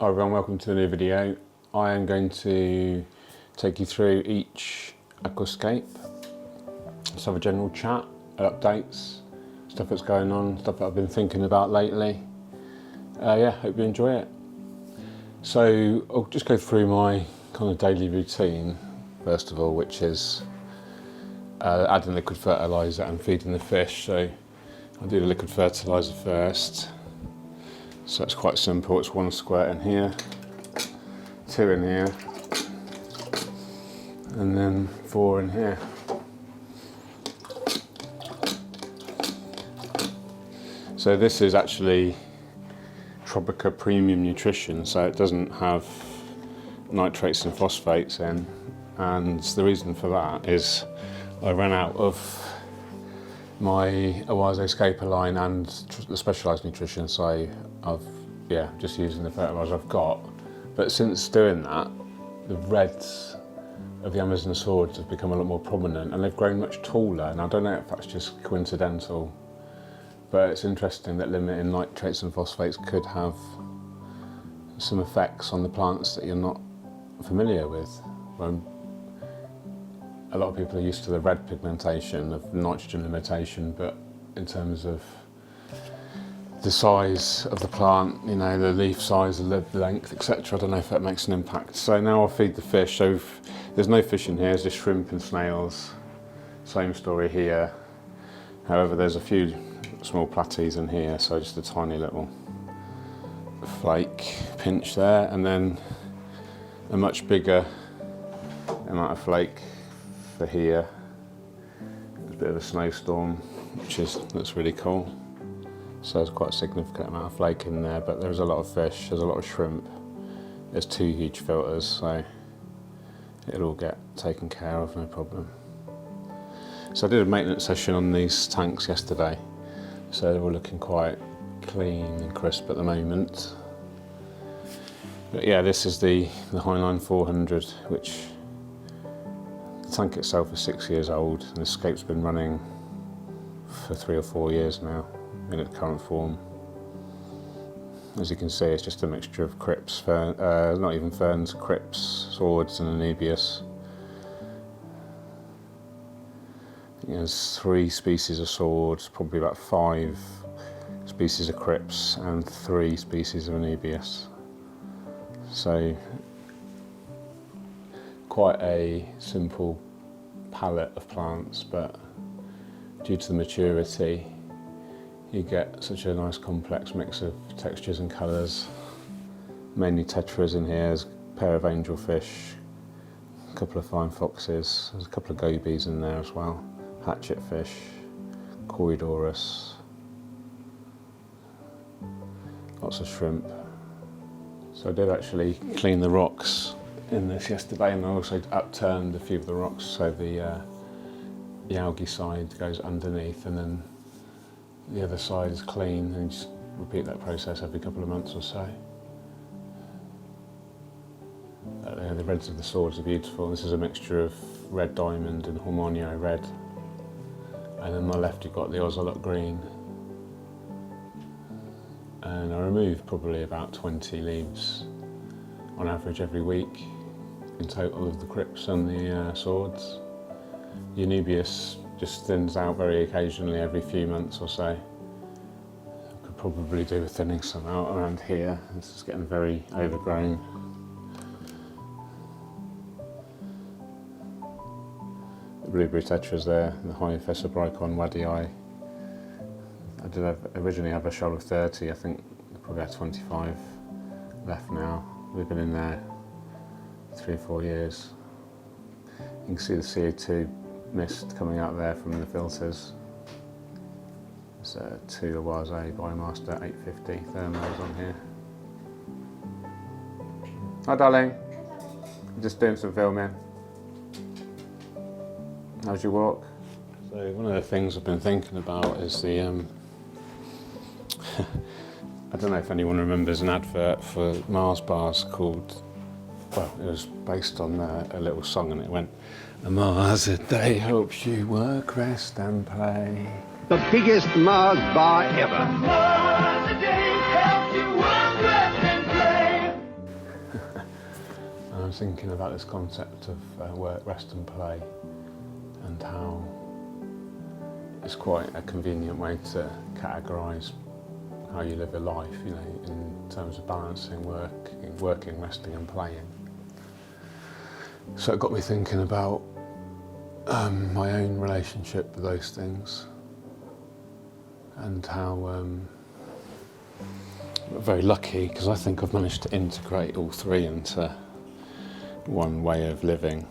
Hi everyone, welcome to a new video. I am going to take you through each aquascape. Let's have a general chat, updates, stuff that's going on, stuff that I've been thinking about lately. Yeah, hope you enjoy it. So I'll just go through my kind of daily routine first of all, which is adding liquid fertiliser and feeding the fish. So I'll do the liquid fertiliser first. So it's quite simple, it's 1 squirt in here, 2 in here, and then 4 in here. So this is actually Tropica Premium Nutrition, so it doesn't have nitrates and phosphates in, and the reason for that is I ran out of my aquascaping line and the specialised nutrition, so I've just using the fertiliser I've got. But since doing that, the reds of the Amazon swords have become a lot more prominent and they've grown much taller, and I don't know if that's just coincidental, but it's interesting that limiting nitrates and phosphates could have some effects on the plants that you're not familiar with. A lot of people are used to the red pigmentation of nitrogen limitation, but in terms of the size of the plant, you know, the leaf size, the length, etc. I don't know if that makes an impact. So now I'll feed the fish. So there's no fish in here, there's just shrimp and snails. Same story here. However, there's a few small platies in here, so just a tiny little flake pinch there, and then a much bigger amount of flake for here. There's a bit of a snowstorm, which looks really cool. So there's quite a significant amount of flake in there, but there's a lot of fish, there's a lot of shrimp. There's 2 huge filters, so it'll all get taken care of, no problem. So I did a maintenance session on these tanks yesterday, so they're all looking quite clean and crisp at the moment. But yeah, this is the Highline 400, which the tank itself is 6 years old, and the scape's been running for 3 or 4 years now in its current form. As you can see, it's just a mixture of crypts, not even ferns, crypts, swords and anebius. I think there's 3 species of swords, probably about 5 species of crypts and 3 species of anebius. So quite a simple palette of plants, but due to the maturity you get such a nice complex mix of textures and colours. Mainly tetras in here, there's a pair of angelfish, a couple of fine foxes, there's a couple of gobies in there as well, hatchetfish, corydoras, lots of shrimp. So I did actually clean the rocks in this yesterday, and I also upturned a few of the rocks so the algae side goes underneath and then the other side is clean, and just repeat that process every couple of months or so. The reds of the swords are beautiful. This is a mixture of red diamond and hormonio red, and on my left you've got the ocelot green. And I remove probably about 20 leaves on average every week in total of the crypts and the swords. The anebius just thins out very occasionally every few months or so. I could probably do with thinning some out around here. This is getting very overgrown. The blueberry tetras there, the Hyophesibrycon waddii. I did originally have a shoal of 30, I think I probably have 25 left now. We've been in there 3 or 4 years. You can see the CO2 mist coming out there from the filters. There's 2 Awase Biomaster 850 thermos on here. Hi darling, I'm just doing some filming. How's your walk? So one of the things I've been thinking about is the I don't know if anyone remembers an advert for Mars bars called, well, it was based on a little song, and it went, "A Mars a day helps you work, rest and play." The biggest Mars bar ever. Mars a day helps you work, rest and play. was thinking about this concept of work, rest and play, and how it's quite a convenient way to categorise how you live your life, you know, in terms of balancing working, resting and playing. So it got me thinking about my own relationship with those things, and how I'm very lucky because I think I've managed to integrate all three into one way of living,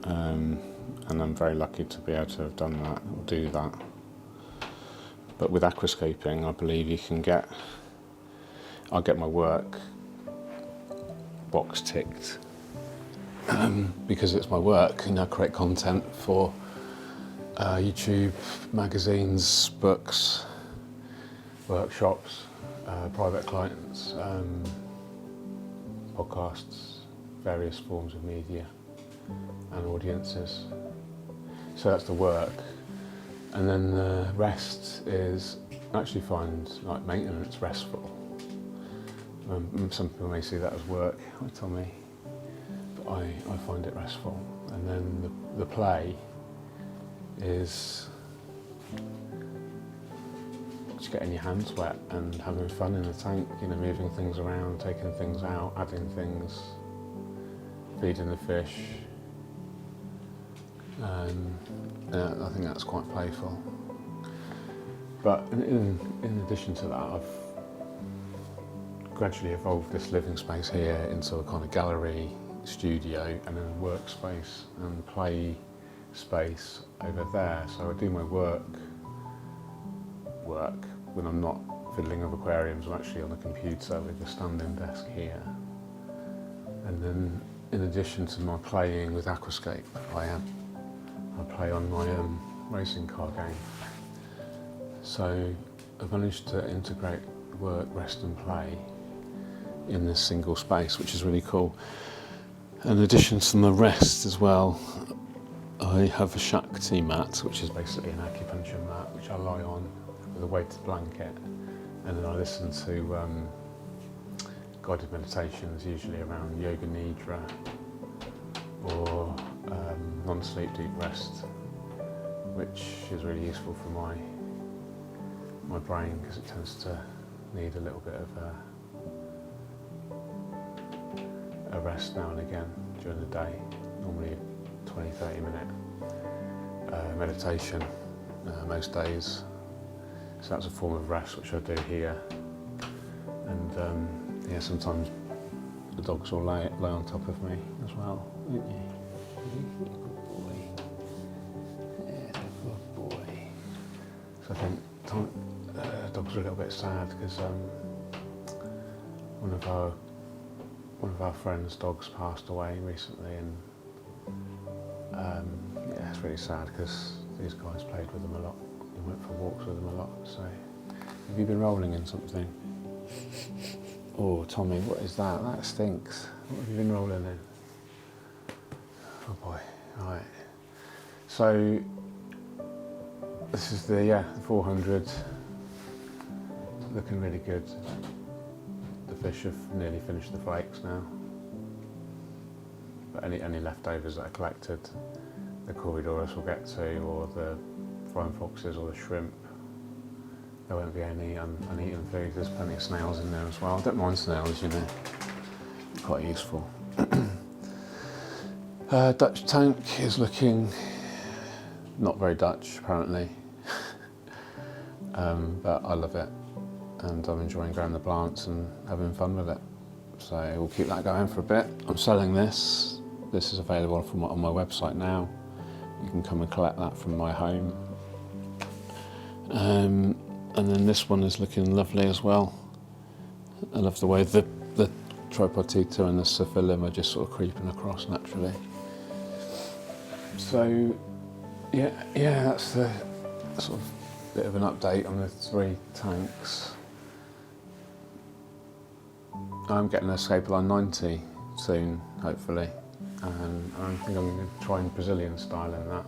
and I'm very lucky to be able to have done that or do that. But with aquascaping, I believe I'll get my work box ticked because it's my work, and I create content for YouTube, magazines, books, workshops, private clients, podcasts, various forms of media and audiences. So that's the work. And then the rest is, I actually find like maintenance restful. Some people may see that as work, or tell me, but I find it restful. And then the play is just getting your hands wet and having fun in the tank, you know, moving things around, taking things out, adding things, feeding the fish. I think that's quite playful. But in addition to that, I've gradually evolved this living space here into a kind of gallery, studio, and then a workspace and play space over there. So I do my work when I'm not fiddling with aquariums. I'm actually on the computer with a standing desk here. And then in addition to my playing with Aquascape, I play on my racing car game. So I've managed to integrate work, rest and play in this single space, which is really cool. In addition to the rest as well, I have a Shakti mat, which is basically an acupuncture mat, which I lie on with a weighted blanket, and then I listen to guided meditations, usually around yoga nidra or non-sleep deep rest, which is really useful for my brain because it tends to need a little bit of a rest now and again during the day, normally 20-30 minute meditation most days. So that's a form of rest which I do here, and yeah, sometimes the dogs will lay on top of me as well. Good boy. Yeah, good boy. So I think dogs are a little bit sad because one of our friends' dogs passed away recently, and yeah, it's really sad because these guys played with them a lot. We went for walks with them a lot. So, have you been rolling in something? Oh, Tommy, what is that? That stinks. What have you been rolling in? Oh boy, right. So, this is the 400. Looking really good. The fish have nearly finished the flakes now. But any leftovers that are collected, the corridors will get to, or the flying foxes or the shrimp. There won't be any uneaten food. There's plenty of snails in there as well. I don't mind snails, you know. Quite useful. Dutch tank is looking not very Dutch, apparently. But I love it, and I'm enjoying growing the plants and having fun with it. So we'll keep that going for a bit. I'm selling this. This is available on my website now. You can come and collect that from my home. And then this one is looking lovely as well. I love the way the Tripodtita and the Cephalum are just sort of creeping across naturally. So yeah, that's the sort of bit of an update on the 3 tanks. I'm getting a Scapeline 90 soon, hopefully, and I think I'm going to try in Brazilian style in that,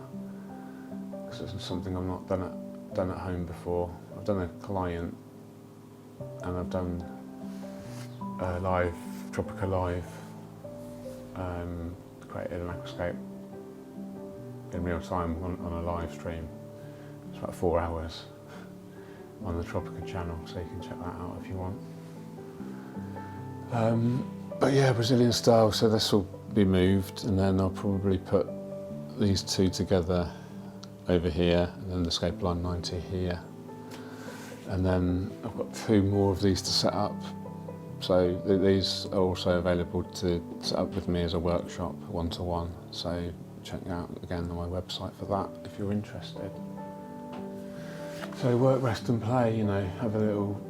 because it's something I've not done at home before. I've done a client, and I've done Tropica Live created an aquascape in real time on a live stream. It's about 4 hours on the Tropica channel, so you can check that out if you want. But yeah, Brazilian style, so this will be moved, and then I'll probably put these two together over here, and then the escape line 90 here. And then I've got 2 more of these to set up. So these are also available to set up with me as a workshop, one-to-one. So check out again on my website for that if you're interested. So work, rest and play, you know, have a little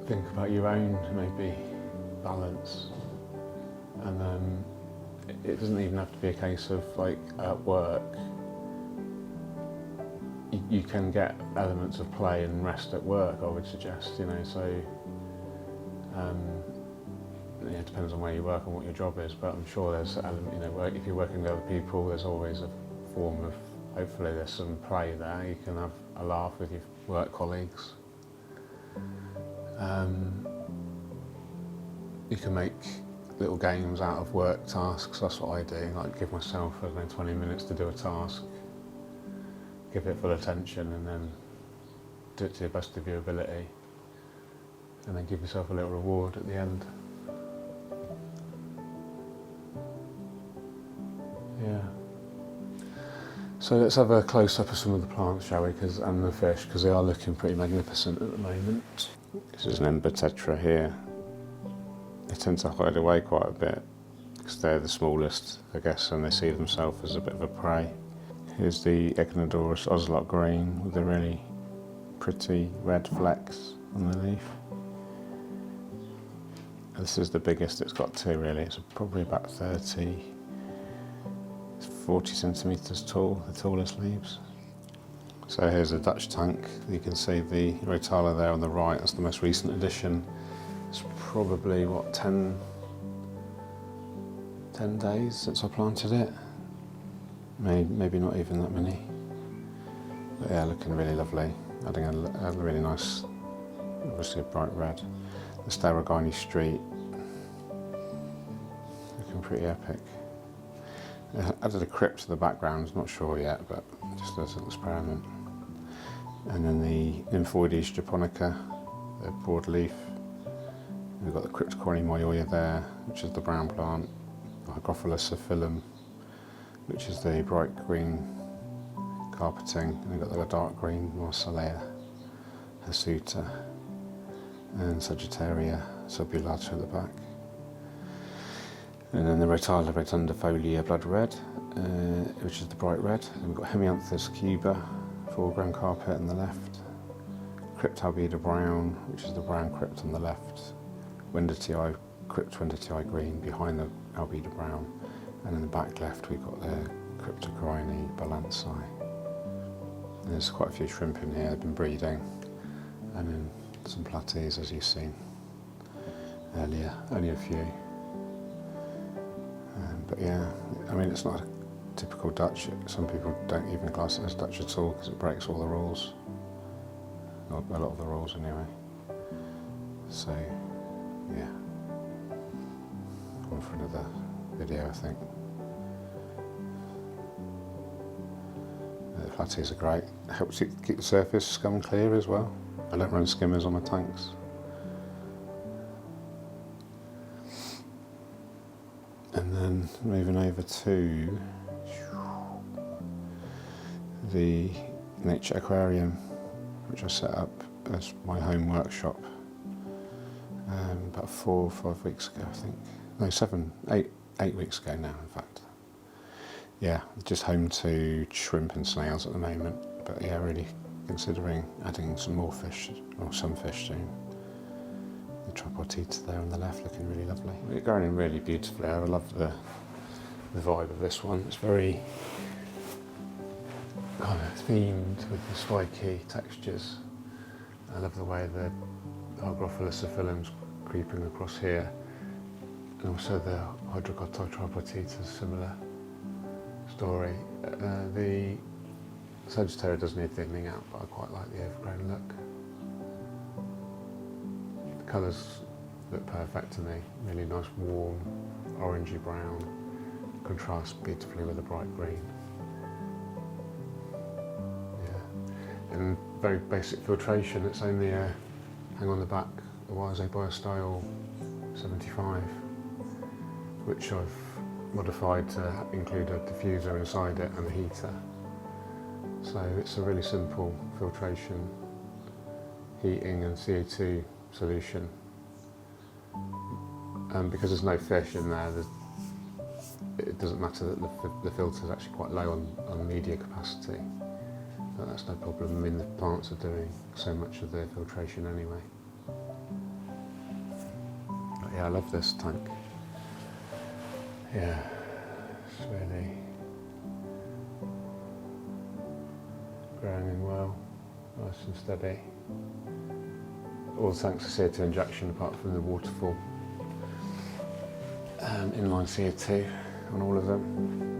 think about your own maybe balance. And it doesn't even have to be a case of like at work. You can get elements of play and rest at work, I would suggest, you know, so yeah, it depends on where you work and what your job is, but I'm sure there's, you know, if you're working with other people, there's always a form of, hopefully there's some play there. You can have a laugh with your work colleagues. You can make little games out of work tasks, that's what I do, like give myself, I don't know, 20 minutes to do a task, give it full attention and then do it to the best of your ability, and then give yourself a little reward at the end. Yeah. So let's have a close-up of some of the plants, shall we, and the fish, because they are looking pretty magnificent at the moment. This is an ember tetra here. They tend to hide away quite a bit, because they're the smallest, I guess, and they see themselves as a bit of a prey. Here's the Echinodorus ocelot green with the really pretty red flecks on the leaf. This is the biggest it's got to, really. It's probably about 40 centimetres tall, the tallest leaves. So here's a Dutch tank. You can see the rotala there on the right. That's the most recent addition. It's probably, what, 10 days since I planted it? Maybe not even that many. But yeah, looking really lovely. Adding a really nice, obviously a bright red. The Starogini Street, looking pretty epic. I added a crypt to the background, not sure yet, but just as an experiment. And then the Nymphoides japonica, the broadleaf. We've got the Cryptocoryne moyoya there, which is the brown plant. Hygrophilus phyllum, which is the bright green carpeting. And we've got the dark green Marsilea hirsuta. And Sagittaria subulata at the back. And then the Rotala rotundifolia blood red, which is the bright red. And we've got Hemianthus cuba, foreground carpet on the left. Crypt albida brown, which is the brown crypt on the left. Crypt Wenditii green behind the albida brown. And in the back left we've got the Cryptocoryne balansae. And there's quite a few shrimp in here, they've been breeding. And then some platies, as you've seen earlier, only a few. But yeah, I mean, it's not a typical Dutch. Some people don't even class it as Dutch at all because it breaks all the rules. Or a lot of the rules anyway. So, yeah. On for another video, I think. The platies are great. It helps you keep the surface scum clear as well. I don't run skimmers on my tanks. And then moving over to the Nature Aquarium, which I set up as my home workshop about 4 or 5 weeks ago, I think. No, 8 weeks ago now, in fact. Yeah, just home to shrimp and snails at the moment, but yeah, really considering adding some more fish, or some fish soon. The tripartita there on the left looking really lovely. It's going in really beautifully. I love the vibe of this one. It's very kind of themed with the spiky textures. I love the way the Hygrophilus phyllum's creeping across here, and also the Hydrocotyle tripartita, similar story. The Sagittaria does need thinning out, but I quite like the overgrown look. The colours look perfect to me. Really nice warm orangey brown, contrasts beautifully with the bright green. Yeah, and very basic filtration. It's only a hang on the back, a Wise Biostyle 75, which I've modified to include a diffuser inside it and a heater. So it's a really simple filtration, heating and CO2 solution. And because there's no fish in there, it doesn't matter that the filter is actually quite low on media capacity. But that's no problem. I mean, the plants are doing so much of their filtration anyway. But yeah, I love this tank. Yeah, it's really growing in well, nice and steady. All the tanks are CO2 injection apart from the waterfall. Inline CO2 on all of them.